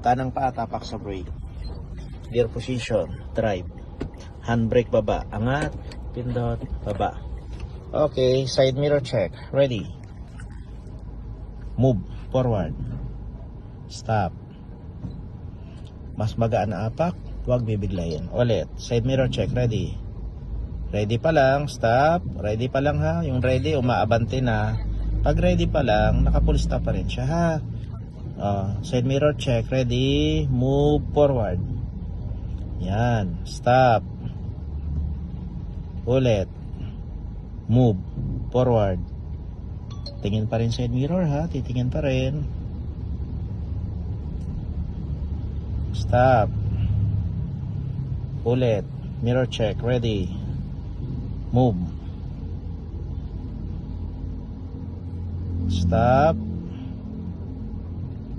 Kanang paa, tapak sa brake. Gear position, drive. Handbrake baba, angat, pindot, baba. Okay, side mirror check. Ready. Move, forward. Stop. Mas magaan na apak, huwag bibiglayin. Ulit, side mirror check. Ready. Ready pa lang, stop. Ready pa lang ha. Yung ready, umaabante na. Pag ready pa lang, naka-full stop pa rin siya ha. Side mirror check. Ready. Move forward. Yan. Stop. Ulit. Move forward. Tingin pa rin side mirror ha. Titingin pa rin. Stop. Ulit. Mirror check. Ready. Move. Stop.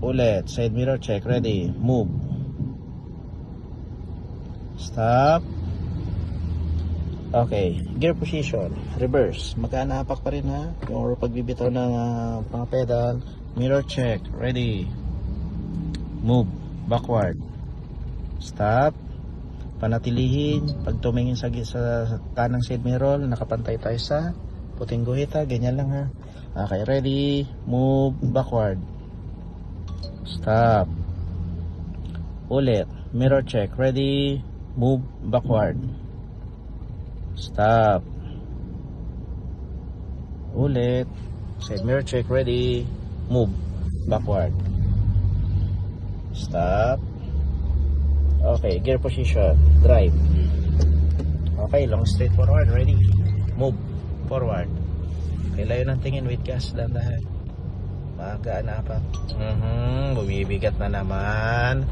Ulit. Side mirror check. Ready. Move. Stop. Okay. Gear position. Reverse. Magkanapak pa rin ha. Yung pagbibitaw ng mga pedal. Mirror check. Ready. Move. Backward. Stop. Panatilihin. Pag tumingin sa kanang side mirror, nakapantay tayo sa puting guhita. Ganyan lang ha. Okay. Ready. Move. Backward. Stop. Ulit. Mirror check. Ready. Move backward. Stop. Ulit. Side mirror check. Ready. Move backward. Stop. Okay. Gear position. Drive. Okay. Long straight forward. Ready. Move forward. Okay. Layo ng tingin. With gas. Dahan-dahan. Magaan na pa. Bumibigat na naman.